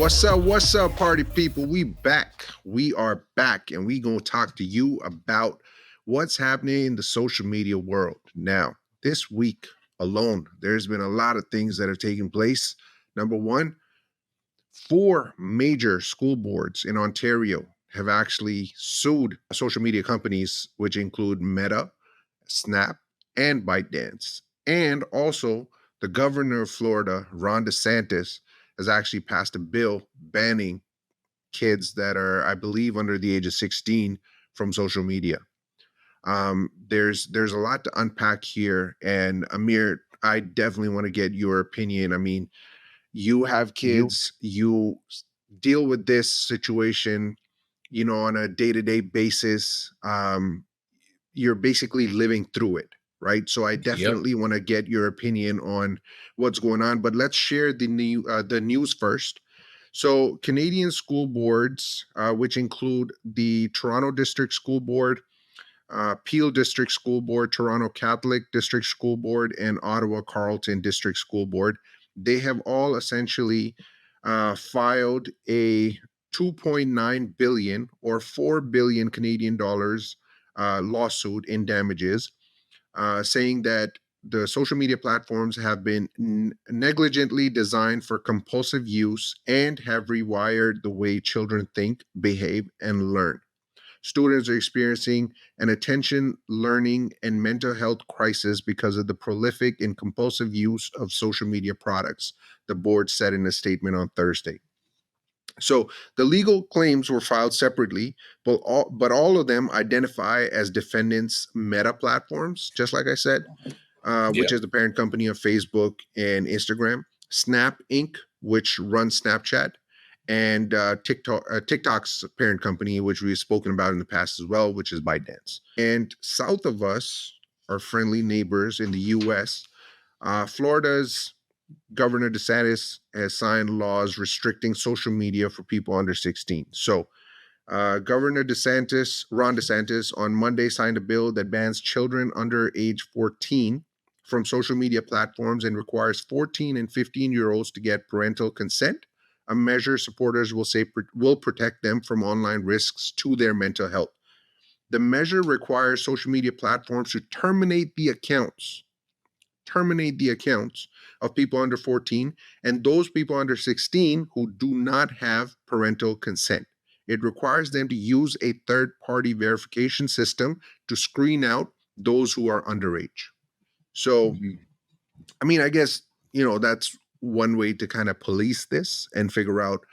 What's up, party people? We back. We are back, and we gonna talk to you about what's happening in the social media world. Now, this week alone, there's been a lot of things that have taken place. Number one, four major school boards in Ontario have actually sued social media companies, which include Meta, Snap, and ByteDance. And also, the governor of Florida, Ron DeSantis, has actually passed a bill banning kids that are, I believe, under the age of 16 from social media. There's a lot to unpack here, and Amir, I definitely want to get your opinion. I mean, you have You kids, you deal with this situation, on a day-to-day basis. You're basically living through it, right? So I Yep. definitely want to get your opinion on what's going on, but let's share the news first. So Canadian school boards, which include the Toronto District School Board, Peel District School Board, Toronto Catholic District School Board, and Ottawa Carleton District School Board, they have all essentially filed a 2.9 billion or 4 billion Canadian dollars lawsuit in damages, saying that the social media platforms have been negligently designed for compulsive use and have rewired the way children think, behave, and learn. Students are experiencing an attention, learning, and mental health crisis because of the prolific and compulsive use of social media products, the board said in a statement on Thursday. So the legal claims were filed separately, but all of them identify as defendants' Meta platforms, just like I said, which Yeah. is the parent company of Facebook and Instagram, Snap Inc., which runs Snapchat, and TikTok's parent company, which we've spoken about in the past as well, which is ByteDance. And south of us, our friendly neighbors in the U.S., Florida's Governor DeSantis has signed laws restricting social media for people under 16. So Governor Ron DeSantis, on Monday signed a bill that bans children under age 14 from social media platforms and requires 14 and 15-year-olds to get parental consent, a measure supporters will say will protect them from online risks to their mental health. The measure requires social media platforms to terminate the accounts of people under 14 and those people under 16 who do not have parental consent. It requires them to use a third party verification system to screen out those who are underage. So, Mhm. I mean, I guess, that's one way to kind of police this and figure out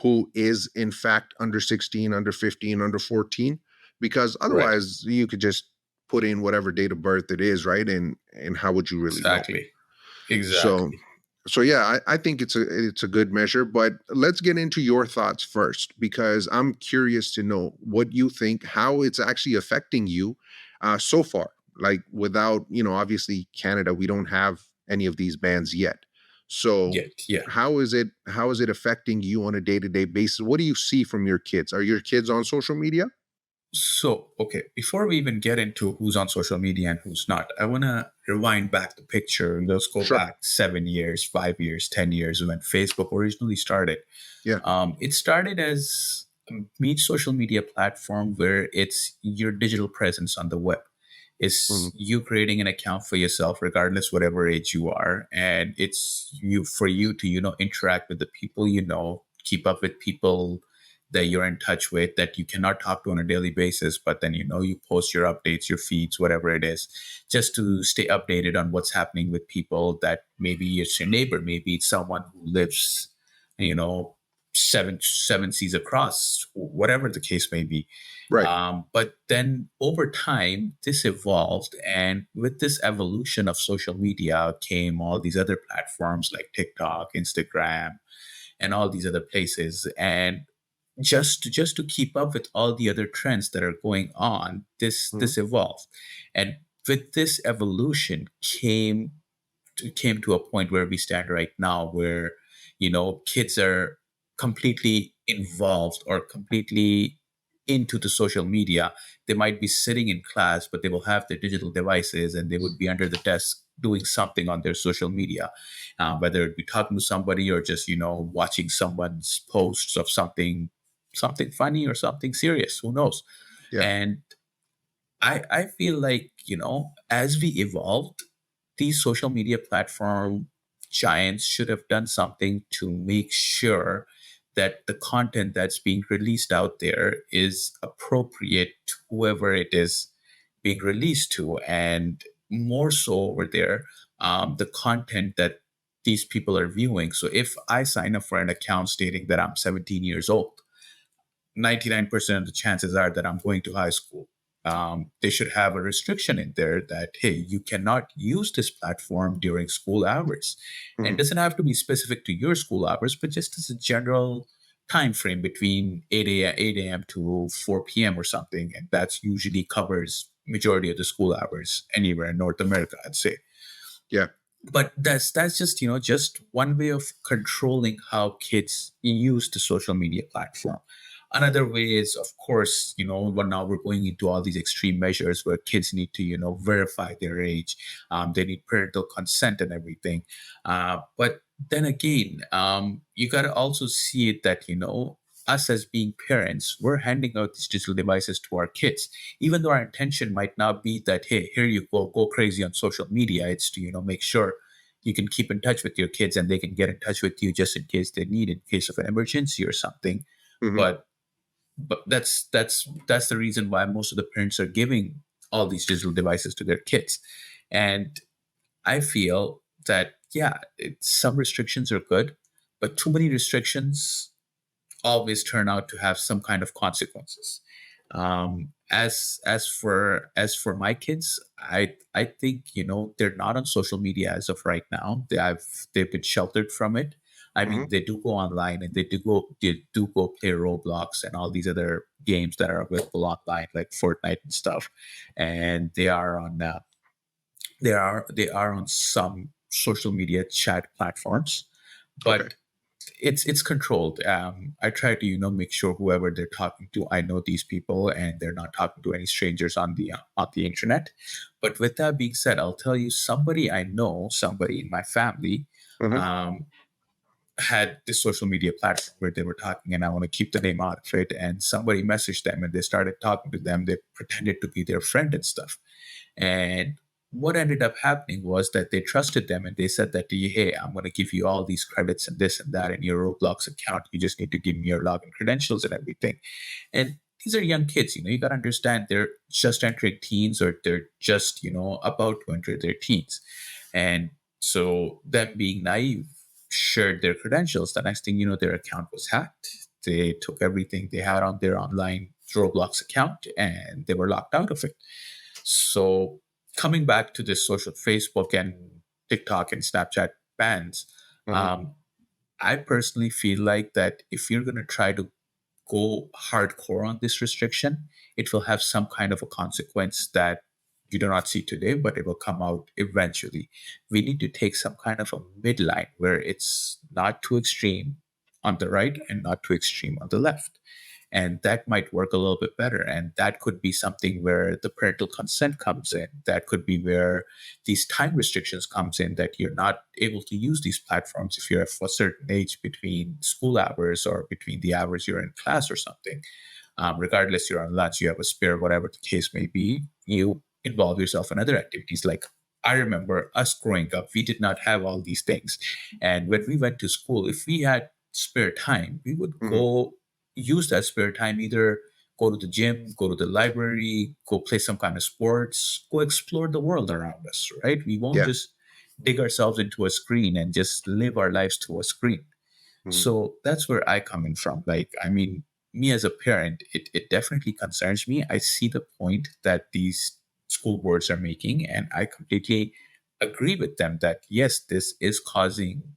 who is in fact under 16, under 15, under 14, because Right. otherwise you could just put in whatever date of birth it is, right? And how would you really know? Exactly. So Exactly. so yeah, I think it's a good measure, but let's get into your thoughts first because I'm curious to know what you think, how it's actually affecting you so far. Like without, obviously Canada, we don't have any of these bans yet. So Yeah. Yeah. how is it affecting you on a day-to-day basis? What do you see from your kids? Are your kids on social media? So, okay, before we even get into who's on social media and who's not, I want to rewind back the picture and let's go Sure. back 7 years, 5 years, 10 years when Facebook originally started. Yeah. It started as a social media platform where it's your digital presence on the web. It's Mhm. you creating an account for yourself, regardless whatever age you are, and it's you for you to interact with the people keep up with people that you're in touch with that you cannot talk to on a daily basis, but then you post your updates, your feeds, whatever it is, just to stay updated on what's happening with people that maybe it's your neighbor, maybe it's someone who lives, you know, seven seas across, whatever the case may be. Right. But then over time, this evolved. And with this evolution of social media came all these other platforms like TikTok, Instagram, and all these other places. And just to keep up with all the other trends that are going on, Mhm. this evolved. And with this evolution came to a point where we stand right now, where kids are completely involved or completely into the social media. They might be sitting in class, but they will have their digital devices and they would be under the desk doing something on their social media, whether it be talking to somebody or just watching someone's posts of something funny or something serious. Who knows? Yeah. And I feel like, as we evolved, these social media platform giants should have done something to make sure that the content that's being released out there is appropriate to whoever it is being released to. And more so over there, the content that these people are viewing. So if I sign up for an account stating that I'm 17 years old, 99% of the chances are that I'm going to high school. They should have a restriction in there that, hey, you cannot use this platform during school hours. And it Mhm. doesn't have to be specific to your school hours, but just as a general time frame between 8 a.m. to 4 p.m. or something. And that's usually covers majority of the school hours anywhere in North America, I'd say. Yeah. But that's just just one way of controlling how kids use the social media platform. Another way is, of course, but now we're going into all these extreme measures where kids need to verify their age. They need parental consent and everything. But then again, you got to also see it that us as being parents, we're handing out these digital devices to our kids, even though our intention might not be that, hey, here you go crazy on social media. It's to make sure you can keep in touch with your kids and they can get in touch with you just in case they need, in case of an emergency or something. Mhm. But that's the reason why most of the parents are giving all these digital devices to their kids. And I feel that, yeah, some restrictions are good, but too many restrictions always turn out to have some kind of consequences. As for my kids, I think they're not on social media as of right now. They've been sheltered from it. I mean, Mhm. they do go online and they do go play Roblox and all these other games that are available online, like Fortnite and stuff. And they are on some social media chat platforms, Okay. but it's controlled. I try to make sure whoever they're talking to, I know these people and they're not talking to any strangers on the internet. But with that being said, I'll tell you, somebody I know, somebody in my family, Mhm. um, had this social media platform where they were talking, and I want to keep the name out of it. And somebody messaged them and they started talking to them. They pretended to be their friend and stuff. And what ended up happening was that they trusted them and they said that to you, hey, I'm going to give you all these credits and this and that in your Roblox account. You just need to give me your login credentials and everything. And these are young kids, you got to understand they're just entering teens, or they're just, about to enter their teens. And so them being naive shared their credentials. The next thing you know, their account was hacked. They took everything they had on their online Roblox account and they were locked out of it. So coming back to this social Facebook and TikTok and Snapchat bans, Mhm. um, I personally feel like that if you're going to try to go hardcore on this restriction, it will have some kind of a consequence that you do not see today, but it will come out eventually. We need to take some kind of a midline where it's not too extreme on the right and not too extreme on the left. And that might work a little bit better. And that could be something where the parental consent comes in. That could be where these time restrictions comes in, that you're not able to use these platforms if you're of a certain age between school hours or between the hours you're in class or something. Regardless, you're on lunch, you have a spare, whatever the case may be, you involve yourself in other activities. Like, I remember us growing up, we did not have all these things. And when we went to school, if we had spare time, we would Mhm. go use that spare time, either go to the gym, go to the library, go play some kind of sports, go explore the world around us, right? We won't Yeah. just dig ourselves into a screen and just live our lives to a screen. Mhm. So that's where I come in from. Like, I mean, me as a parent, it definitely concerns me. I see the point that these school boards are making, and I completely agree with them that yes, this is causing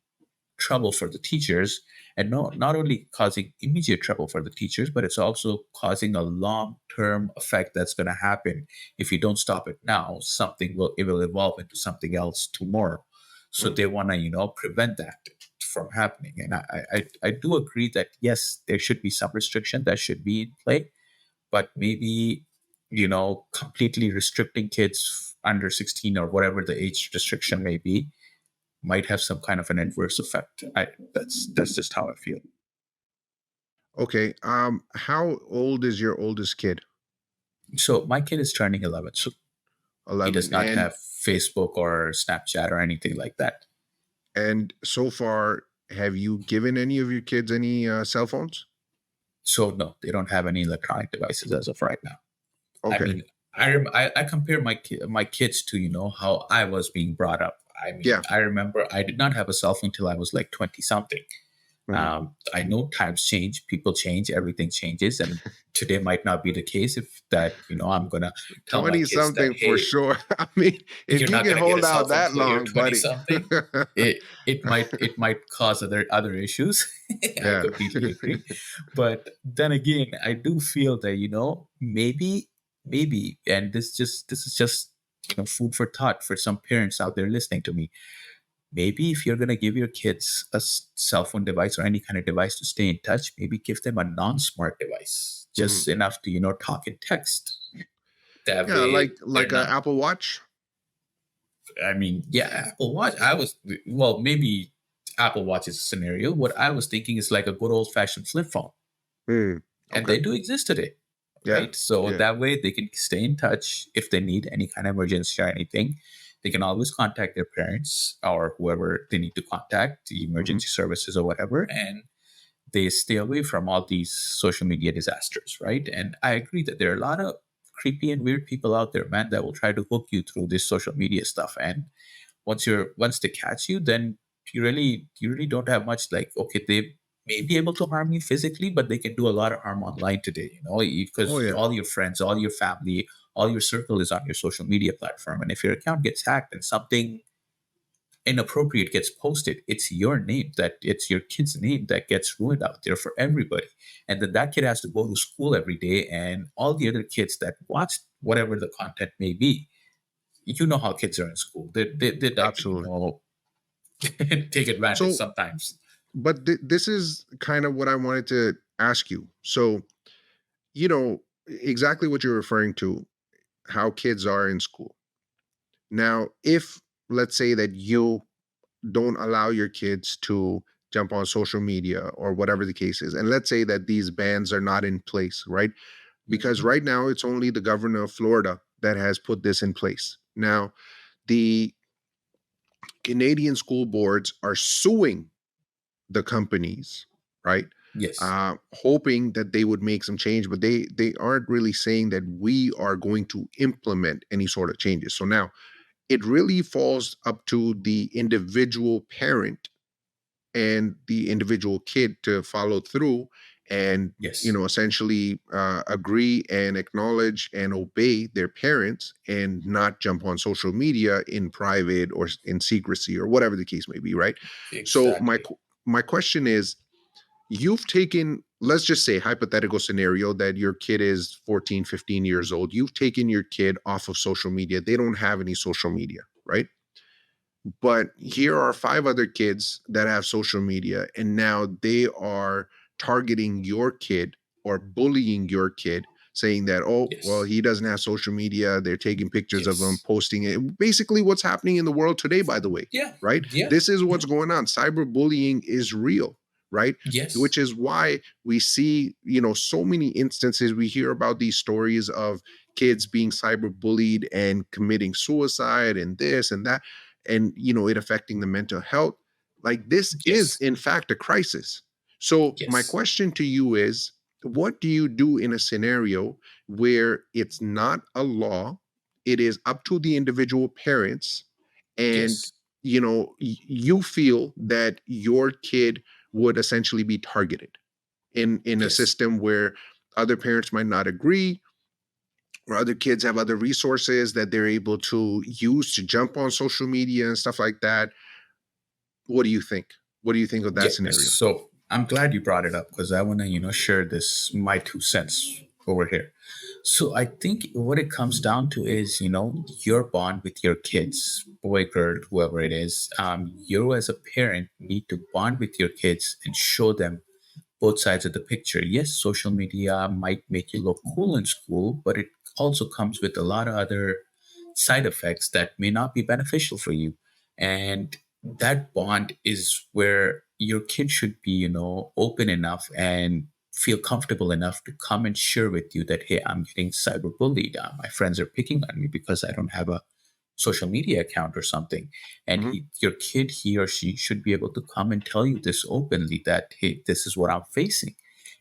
trouble for the teachers, and not only causing immediate trouble for the teachers, but it's also causing a long-term effect that's going to happen. If you don't stop it now, it will evolve into something else tomorrow. So Mhm. they want to prevent that from happening. And I do agree that yes, there should be some restriction that should be in play, but maybe completely restricting kids under 16 or whatever the age restriction may be might have some kind of an adverse effect. That's just how I feel. Okay. How old is your oldest kid? So my kid is turning 11, so he does 11. not have Facebook or Snapchat or anything like that. And so far, have you given any of your kids any cell phones? So no, they don't have any electronic devices as of right now. I Okay. mean, I compare my kids to how I was being brought up. I mean, Yeah. I remember I did not have a cell phone till I was like 20 something. Mhm. I know times change, people change, everything changes, and today might not be the case. If that, I'm gonna tell my 20 kids that, something for hey, sure. I mean, if you're you not can gonna get a hold cell out phone that till you're long, 20 buddy. something. It might cause other issues. I Yeah. completely agree, but then again, I do feel that maybe, and this is just food for thought for some parents out there listening to me. Maybe if you're going to give your kids a cell phone device or any kind of device to stay in touch, maybe give them a non-smart device, Mhm. just enough to talk and text. That Yeah, way like they're a not. Apple Watch. I mean, yeah, Apple Watch. Well, maybe Apple Watch is a scenario. What I was thinking is like a good old fashioned flip phone, Mm, and okay. they do exist today, Yeah. right? So Yeah. that way they can stay in touch if they need any kind of emergency or anything. They can always contact their parents or whoever they need to contact, the Mhm. emergency services or whatever, and they stay away from all these social media disasters, right? And I agree that there are a lot of creepy and weird people out there, man, that will try to hook you through this social media stuff. And once they catch you, then you really don't have much. Like, okay, they may be able to harm you physically, but they can do a lot of harm online today, Oh because yeah. all your friends, all your family, all your circle is on your social media platform. And if your account gets hacked and something inappropriate gets posted, it's your kid's name that gets ruined out there for everybody. And then that kid has to go to school every day, and all the other kids that watch whatever the content may be, how kids are in school. They like to, Absolutely. take advantage So, sometimes. but this is kind of what I wanted to ask you. So, exactly what you're referring to, how kids are in school. Now, if let's say that you don't allow your kids to jump on social media or whatever the case is, and let's say that these bans are not in place, right? Because Mhm. right now it's only the governor of Florida that has put this in place. Now, the Canadian school boards are suing the companies, right? Yes. Hoping that they would make some change, but they aren't really saying that we are going to implement any sort of changes. So now it really falls up to the individual parent and the individual kid to follow through and Yes. essentially agree and acknowledge and obey their parents and not jump on social media in private or in secrecy or whatever the case may be, right? So Exactly. my question is, you've taken, let's just say hypothetical scenario that your kid is 14, 15 years old, you've taken your kid off of social media, they don't have any social media, right? But here are five other kids that have social media, and now they are targeting your kid or bullying your kid, saying that, oh, well, Yes. he doesn't have social media. They're taking pictures of him, Yes. posting it. Basically, what's happening in the world today, by the way, Yeah. right? Yeah. This is what's Yeah. going on. Cyberbullying is real, right? Yes. Which is why we see, so many instances. We hear about these stories of kids being cyberbullied and committing suicide and this and that, and it affecting the mental health. Like, this is Yes. in fact a crisis. So my Yes. question to you is, what do you do in a scenario where it's not a law, it is up to the individual parents, and Yes. you feel that your kid would essentially be targeted in a Yes. system where other parents might not agree, or other kids have other resources that they're able to use to jump on social media and stuff like that? What do you think? What do you think of Yeah. that scenario? So I'm glad you brought it up because I want to, share this my 2 cents over here. So I think what it comes down to is, your bond with your kids, boy, girl, whoever it is. You as a parent need to bond with your kids and show them both sides of the picture. Yes, social media might make you look cool in school, but it also comes with a lot of other side effects that may not be beneficial for you. And that bond is where your kid should be, open enough and feel comfortable enough to come and share with you that, hey, I'm getting cyberbullied. My friends are picking on me because I don't have a social media account or something. And Mhm. your kid, he or she should be able to come and tell you this openly that, hey, this is what I'm facing.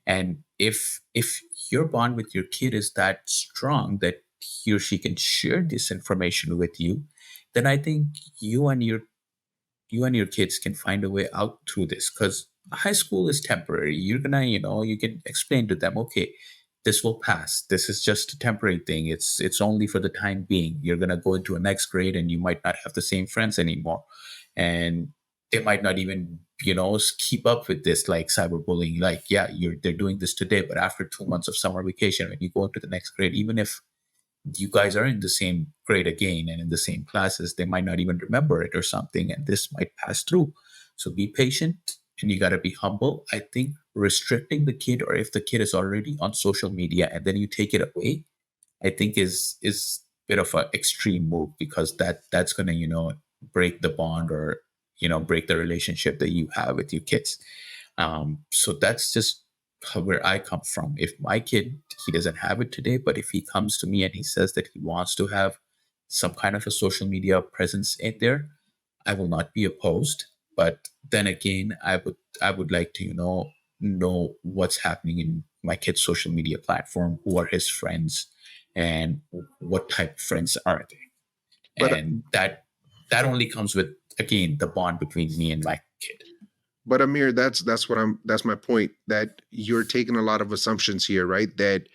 And if your bond with your kid is that strong that he or she can share this information with you, then I think you and your you and your kids can find a way out through this, because high school is temporary. You're gonna, you can explain to them, okay, this will pass. This is just a temporary thing. It's only for the time being. You're gonna go into a next grade and you might not have the same friends anymore. And they might not even, keep up with this like cyberbullying. Like, yeah, they're doing this today, but after 2 months of summer vacation, when you go into the next grade, even if you guys are in the same grade again and in the same classes, they might not even remember it or something, and this might pass through. So be patient and you got to be humble. I think restricting the kid, or if the kid is already on social media and then you take it away, I think is a bit of an extreme move, because that's going to, break the bond, or break the relationship that you have with your kids. So that's just where I come from. If my kid, he doesn't have it today, but if he comes to me and he says that he wants to have some kind of a social media presence in there, I will not be opposed. But then again, I would like to, know what's happening in my kid's social media platform, who are his friends, and what type of friends are they. But And that only comes with, again, the bond between me and my kid. but Amir, that's my point, that you're taking a lot of assumptions here, right? That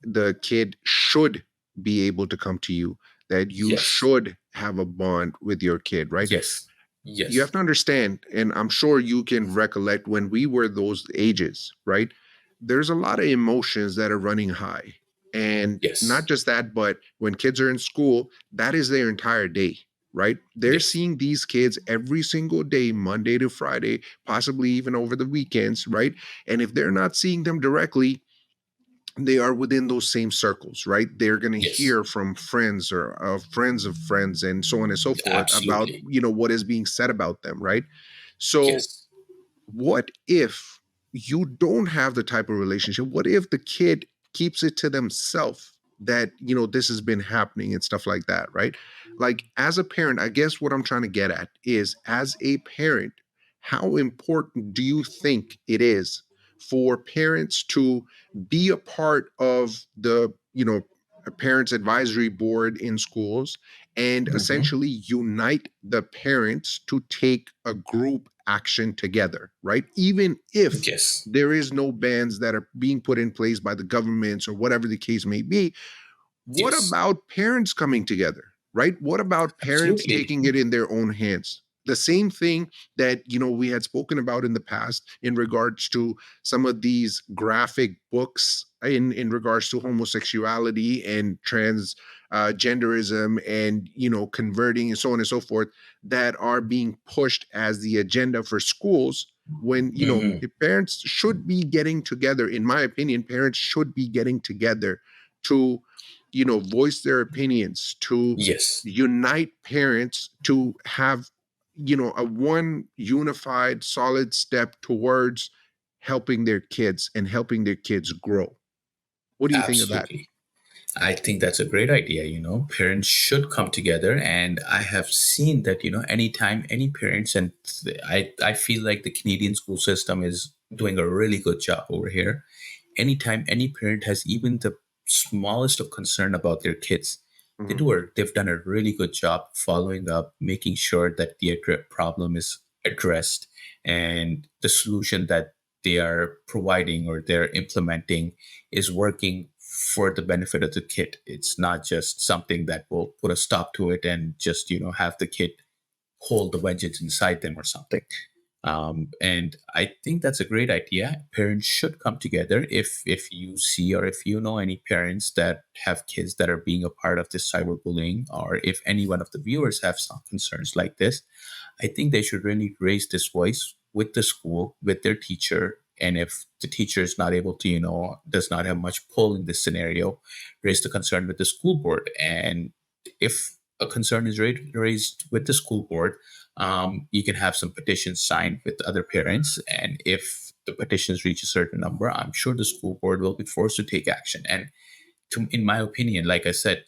the kid should be able to come to you, that you Yes. should have a bond with your kid, right? Yes. You have Yes. to understand, and I'm sure you can recollect when we were those ages, right? There's a lot of emotions that are running high. And not Yes. just that, but when kids are in school, that is their entire day, right? They're Yes. seeing these kids every single day, Monday to Friday, possibly even over the weekends, right? And if they're not seeing them directly, they are within those same circles, right? They're going to Yes. hear from friends or friends of friends and so on and so forth about, Absolutely. what is being said about them, right? So Yes. what if you don't have the type of relationship? What if the kid keeps it to themselves, that this has been happening and stuff like that, right? Like, as a parent, I guess what I'm trying to get at is, as a parent, how important do you think it is for parents to be a part of the parents advisory board in schools, and Hmm. essentially unite the parents to take a group action together, right? Even if Yes. there is no bans that are being put in place by the governments or whatever the case may be, what Yes. about parents coming together, right? What about parents Absolutely. taking it in their own hands? The same thing that we had spoken about in the past in regards to some of these graphic books in regards to homosexuality and trans genderism, and converting and so on and so forth, that are being pushed as the agenda for schools, when Hmm. the parents should be getting together. In my opinion, parents should be getting together to voice their opinions, to Yes. unite parents, to have a one unified solid step towards helping their kids and helping their kids grow. What do you think of that? Absolutely. I think that's a great idea. Parents should come together, and I have seen that, anytime any parents, and I feel like the Canadian school system is doing a really good job over here. Anytime any parent has even the smallest of concern about their kids, Mhm. they've done a really good job following up, making sure that the problem is addressed, and the solution that they are providing or they're implementing is working for the benefit of the kid. It's not just something that will put a stop to it and just, have the kid hold the vengeance inside them or something. And I think that's a great idea. Parents should come together. If you see, or if you know any parents that have kids that are being a part of this cyberbullying, or if any one of the viewers have some concerns like this, I think they should really raise this voice with the school, with their teacher, And if the teacher is not able to, does not have much pull in this scenario, raise the concern with the school board. And if a concern is raised with the school board, you can have some petitions signed with other parents. And if the petitions reach a certain number, I'm sure the school board will be forced to take action. And in my opinion, like I said,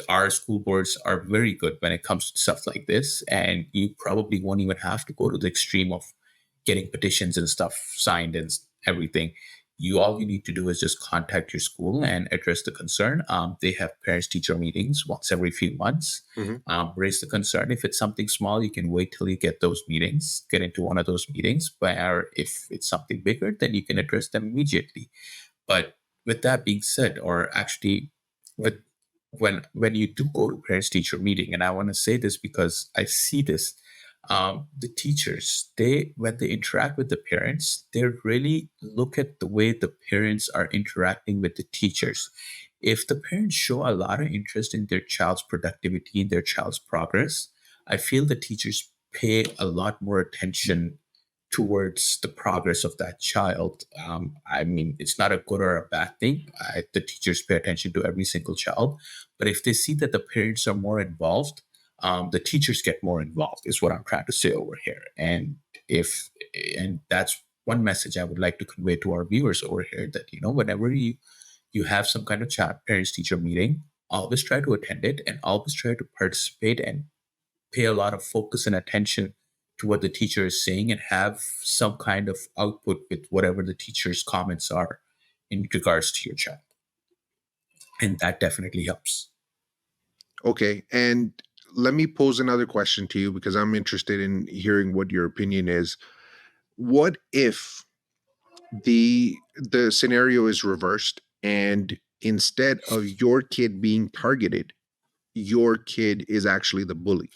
our school boards are very good when it comes to stuff like this. And you probably won't even have to go to the extreme of getting petitions and stuff signed and everything. All you need to do is just contact your school and address the concern. They have parents teacher meetings once every few months. Mhm. Raise the concern. If it's something small, you can wait till you get those meetings, get into one of those meetings. Where if it's something bigger, then you can address them immediately. But with that being said, or actually, with when you do go to parents teacher meeting, and I want to say this because I see this, the teachers, they when they interact with the parents, they really look at the way the parents are interacting with the teachers. If the parents show a lot of interest in their child's productivity, in their child's progress, I feel the teachers pay a lot more attention towards the progress of that child. I mean, it's not a good or a bad thing. The teachers pay attention to every single child, but if they see that the parents are more involved, the teachers get more involved. Is what I'm trying to say over here. If and that's one message I would like to convey to our viewers over here, that whenever you have some kind of parents teacher meeting, always try to attend it and always try to participate and pay a lot of focus and attention to what the teacher is saying and have some kind of output with whatever the teacher's comments are in regards to your child. And that definitely helps. Okay. And let me pose another question to you because I'm interested in hearing what your opinion is. What if the scenario is reversed and instead of your kid being targeted, your kid is actually the bully,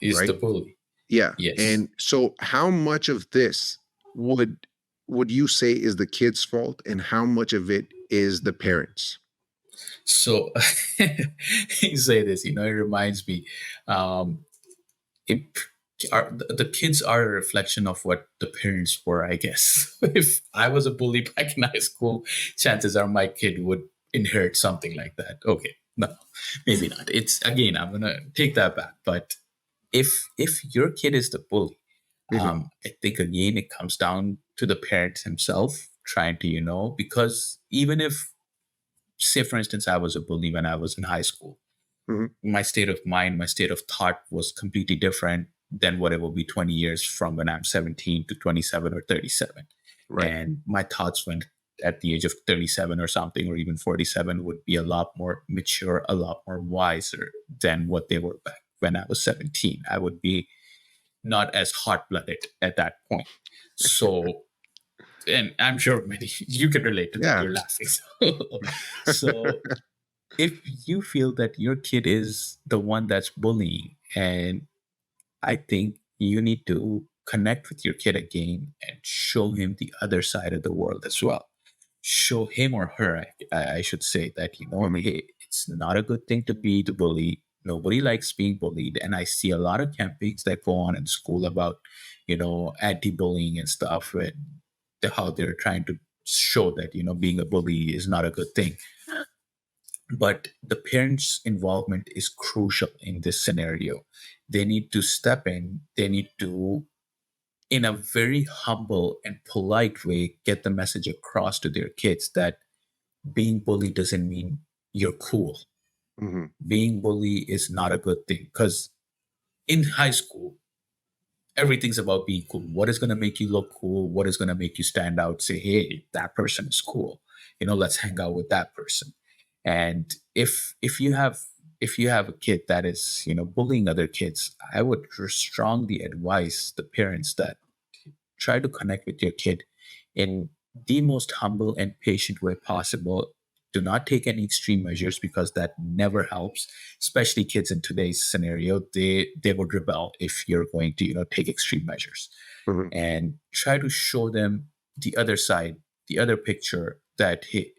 Is the right? bully. Yeah. Yes. And so how much of this would would you say is the kid's fault and how much of it is the parents? So you say this, it reminds me. Um, it, the kids are a reflection of what the parents were, I guess. If I was a bully back in high school, chances are my kid would inherit something like that. Okay, no, maybe not. It's again, I'm gonna take that back. But if your kid is the bully, Mhm. I think again it comes down to the parent himself trying to, because even if, say for instance, I was a bully when I was in high school, Mhm. my state of mind, my state of thought was completely different than what it will be 20 years from when I'm 17 to 27 or 37. Right. And my thoughts when at the age of 37 or something, or even 47, would be a lot more mature, a lot more wiser than what they were back when I was 17. I would be not as hot blooded at that point. So, and I'm sure many you can relate to that. Yeah. You're laughing. So if you feel that your kid is the one that's bullying, and I think you need to connect with your kid again and show him the other side of the world as well. Show him or her, I should say, that Mhm. hey, it's not a good thing to be the bully. Nobody likes being bullied, and I see a lot of campaigns that go on in school about anti-bullying and stuff, and how they're trying to show that being a bully is not a good thing. But the parents' involvement is crucial in this scenario. They need to step in, they need to, in a very humble and polite way, get the message across to their kids that being bullied doesn't mean you're cool. Mhm. Being bully is not a good thing, because in high school, everything's about being cool. What is going to make you look cool? What is going to make you stand out? Say, hey, that person is cool. Let's hang out with that person. And if you have a kid that is bullying other kids, I would strongly advise the parents that try to connect with your kid in the most humble and patient way possible. Do not take any extreme measures, because that never helps. Especially kids in today's scenario, they would rebel if you're going to take extreme measures. Mhm. And try to show them the other side, the other picture, that hey,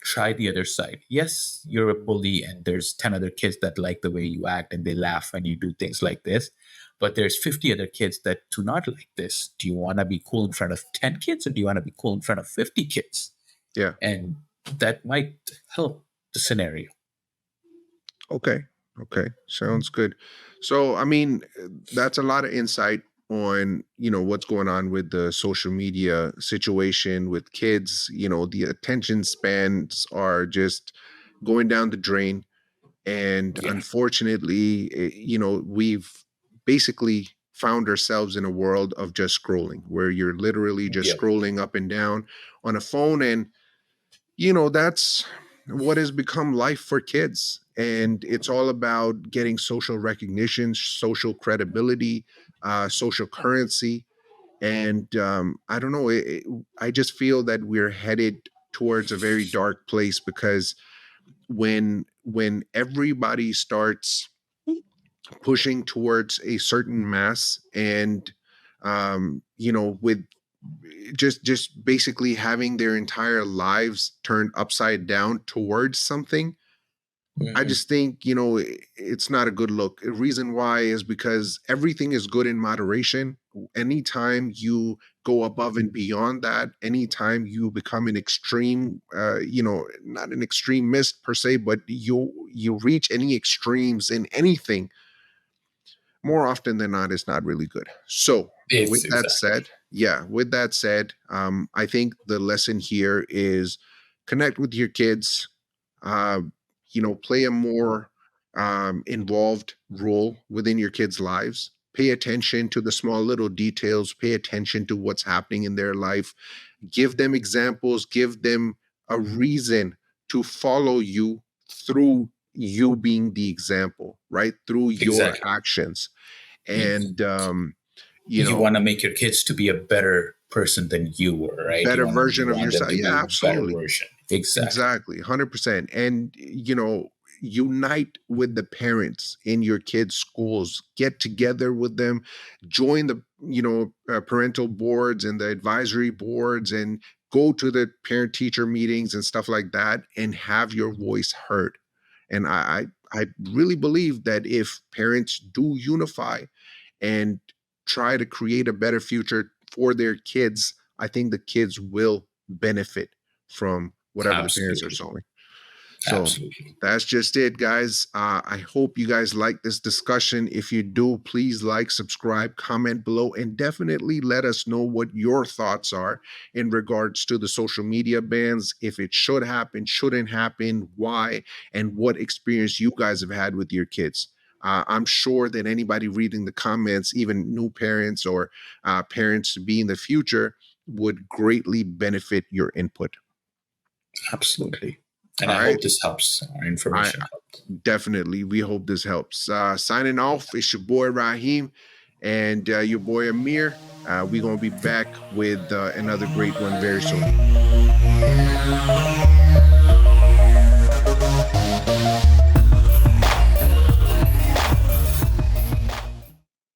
try the other side. Yes, you're a bully and there's 10 other kids that like the way you act and they laugh when you do things like this, but there's 50 other kids that do not like this. Do you want to be cool in front of 10 kids, or do you want to be cool in front of 50 kids? Yeah. And that might help the scenario. Okay. Okay. Sounds good. So, I mean, that's a lot of insight on, what's going on with the social media situation with kids. The attention spans are just going down the drain. And Yeah. unfortunately, we've basically found ourselves in a world of just scrolling where you're literally just Yeah. scrolling up and down on a phone. And that's what has become life for kids. And it's all about getting social recognition, social credibility, social currency. And I don't know, I just feel that we're headed towards a very dark place, because when everybody starts pushing towards a certain mass, and with just basically having their entire lives turned upside down towards something. I Mhm. just think, it's not a good look. The reason why is because everything is good in moderation. Anytime you go above and beyond that, anytime you become an extreme, not an extremist per se, but you reach any extremes in anything, more often than not, it's not really good. So, It's with that exactly. said, yeah, with that said, I think the lesson here is connect with your kids, uh, play a more involved role within your kids' lives. Pay attention to the small little details, pay attention to what's happening in their life, give them examples, give them a reason to follow you through you being the example, right? Through your Exactly. actions. You, And you you know want to make your kids to be a better person than you were, right? better You version of want them yourself. to Yeah, be a better absolutely. version. Exactly. Exactly, 100%. And unite with the parents in your kids' schools. Get together with them, join the parental boards and the advisory boards, and go to the parent teacher meetings and stuff like that, and have your voice heard. And I really believe that if parents do unify and try to create a better future for their kids, I think the kids will benefit from whatever the parents are Absolutely. sowing. So Absolutely. that's just it, guys. I hope you guys like this discussion. If you do, please like, subscribe, comment below, and definitely let us know what your thoughts are in regards to the social media bans, if it should happen, shouldn't happen, why, and what experience you guys have had with your kids. I'm sure that anybody reading the comments, even new parents or parents to be in the future, would greatly benefit your input. Absolutely. And All I right. hope this helps. Our I information helped. Definitely. We hope this helps. Signing off, it's your boy Raheem and your boy Amir. We're going to be back with another great one very soon.